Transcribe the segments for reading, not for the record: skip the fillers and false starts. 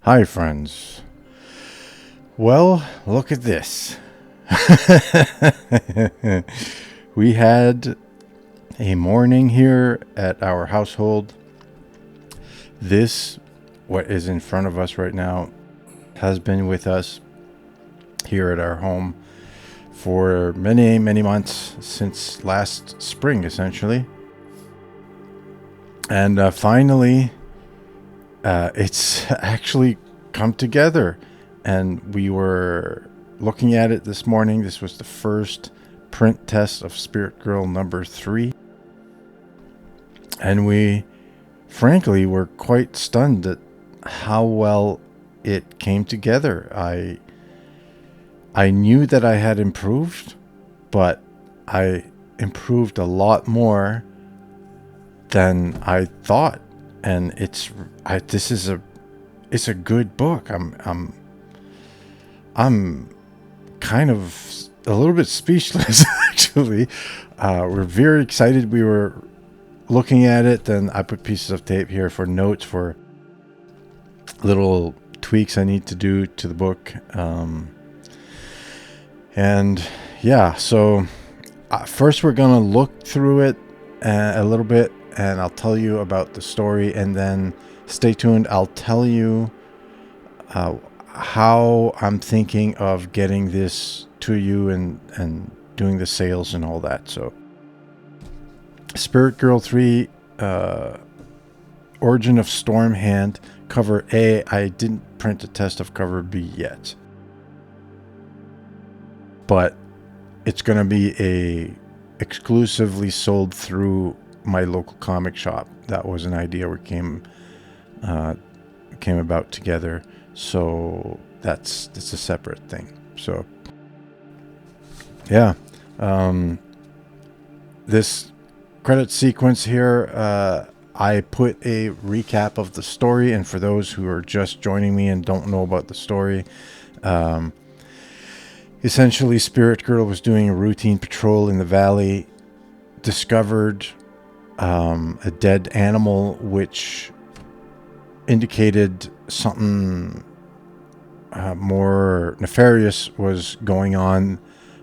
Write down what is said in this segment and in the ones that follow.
Hi, friends. Well, look at this. We had a morning here at our household. This, what is in front of us right now, has been with us here at our home for many, many months, since last spring, essentially. And finally, it's actually come together. And we were looking at it this morning. This was the first print test of Spirit Girl number 3. And we, frankly, were quite stunned at how well it came together. I knew that I had improved, but I improved a lot more than I thought. And it's a good book. I'm kind of a little bit speechless, actually. We're very excited. We were looking at it, and I put pieces of tape here for notes for little tweaks I need to do to the book. And yeah, so first we're going to look through it a little bit, and I'll tell you about the story, and then stay tuned. I'll tell you how I'm thinking of getting this to you and doing the sales and all that. So Spirit Girl 3, Origin of Stormhand, cover A. I didn't print a test of cover B yet, but it's going to be exclusively sold through my local comic shop. That was an idea we came about together. So that's a separate thing. So yeah, this credit sequence here, I put a recap of the story, and for those who are just joining me and don't know about the story, essentially Spirit Girl was doing a routine patrol in the valley, discovered a dead animal which indicated something more nefarious was going on.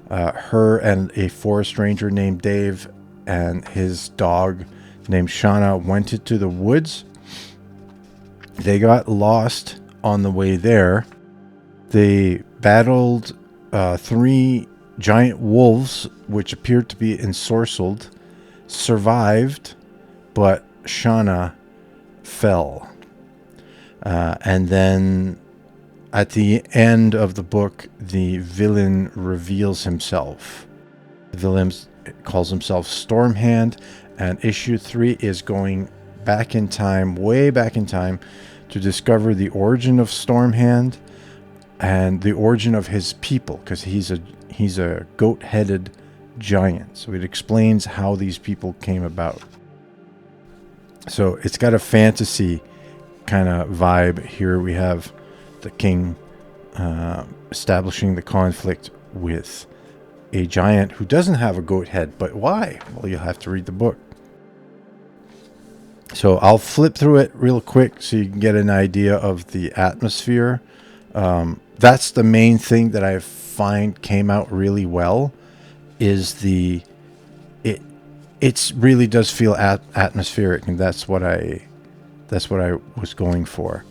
Her and a forest ranger named Dave and his dog named Shauna went into the woods. They got lost on the way there. They battled 3 giant wolves which appeared to be ensorcelled, survived, but Shauna fell. And then at the end of the book, the villain reveals himself. The villain calls himself Stormhand, and issue 3 is going back in time, way back in time, to discover the origin of Stormhand and the origin of his people, because he's a goat-headed giant. So it explains how these people came about. So it's got a fantasy kind of vibe. Here we have the king establishing the conflict with a giant who doesn't have a goat head. But why? Well, you'll have to read the book. So I'll flip through it real quick so you can get an idea of the atmosphere. That's the main thing that I find came out really well, is it really does feel atmospheric, and that's what I was going for.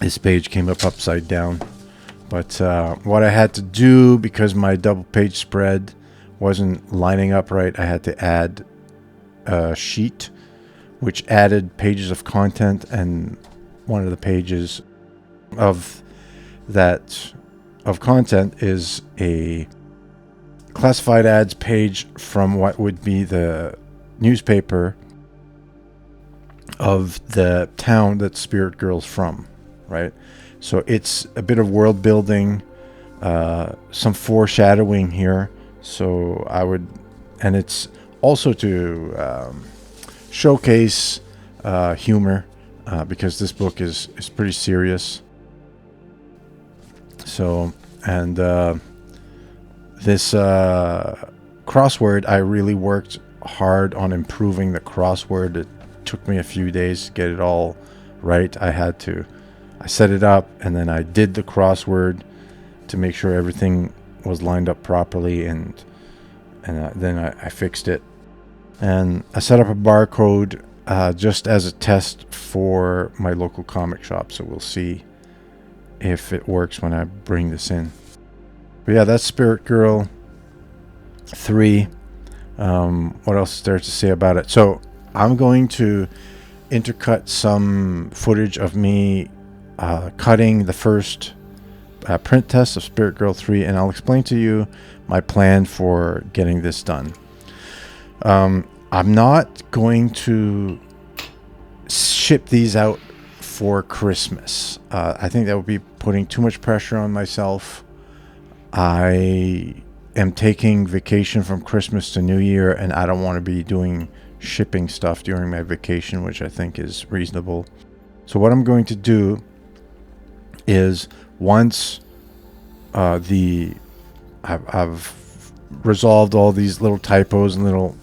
This page came up upside down, but what I had to do, because my double page spread wasn't lining up right, I had to add a sheet which added pages of content, and one of the pages of content is a classified ads page from what would be the newspaper of the town that Spirit Girl's from, right? So it's a bit of world building, some foreshadowing here. So and it's also to showcase humor, because this book is pretty serious. So, and this crossword, I really worked hard on improving the crossword. It took me a few days to get it all right. I had to I set it up, and then I did the crossword to make sure everything was lined up properly, and then I fixed it. And I set up a barcode just as a test for my local comic shop, so we'll see if it works when I bring this in. But yeah, that's Spirit Girl 3. What else is there to say about it? So I'm going to intercut some footage of me cutting the first print test of Spirit Girl 3, and I'll explain to you my plan for getting this done. I'm not going to ship these out for Christmas. I think that would be putting too much pressure on myself. I am taking vacation from Christmas to New Year, and I don't want to be doing shipping stuff during my vacation, which I think is reasonable. So what I'm going to do is, once I've resolved all these little typos and little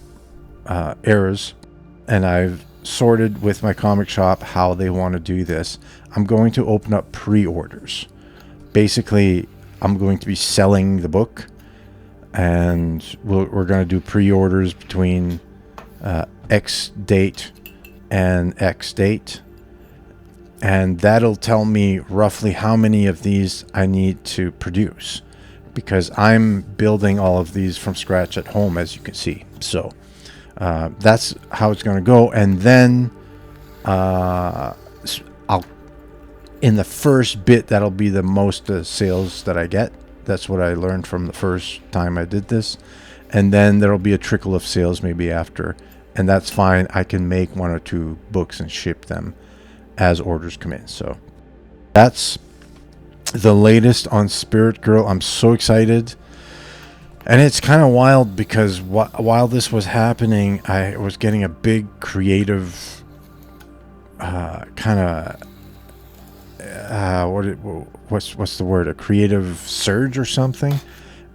errors, and I've sorted with my comic shop how they want to do this, I'm going to open up pre-orders. Basically, I'm going to be selling the book, and we're going to do pre-orders between X date and X date, and that'll tell me roughly how many of these I need to produce, because I'm building all of these from scratch at home, as you can see. So that's how it's going to go. And then I'll, in the first bit, that'll be the most sales that I get. That's what I learned from the first time I did this. And then there'll be a trickle of sales maybe after, and that's fine. I can make 1 or 2 books and ship them as orders come in. So that's the latest on Spirit Girl. I'm so excited. And it's kind of wild because while this was happening, I was getting a big creative kind of what's the word? A creative surge or something.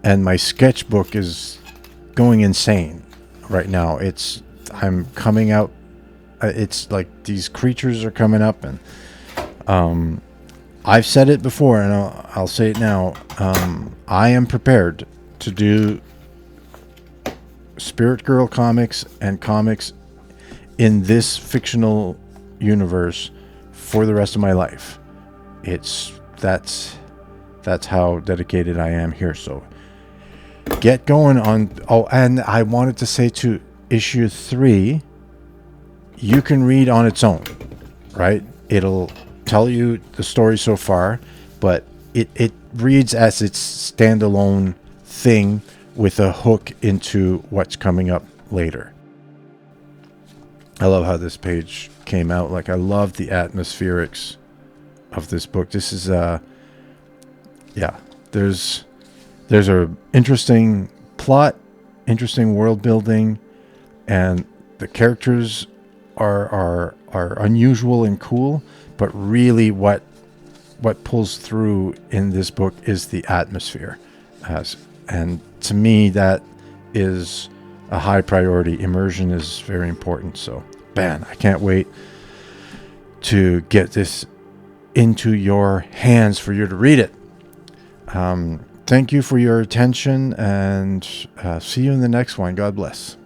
And my sketchbook is going insane right now. I'm coming out. It's like these creatures are coming up, and I've said it before, and I'll say it now. I am prepared to do Spirit Girl comics and comics in this fictional universe for the rest of my life. That's how dedicated I am here. So get going on. Oh, and I wanted to say to issue 3, you can read on its own, right? It'll tell you the story so far, but it reads as its standalone thing with a hook into what's coming up later. I love how this page came out. Like, I love the atmospherics of this book. This is there's a interesting plot, interesting world building, and the characters are unusual and cool, but really what pulls through in this book is the atmosphere. And to me, that is a high priority. Immersion is very important. So, man, I can't wait to get this into your hands for you to read it. Thank you for your attention, and see you in the next one. God bless.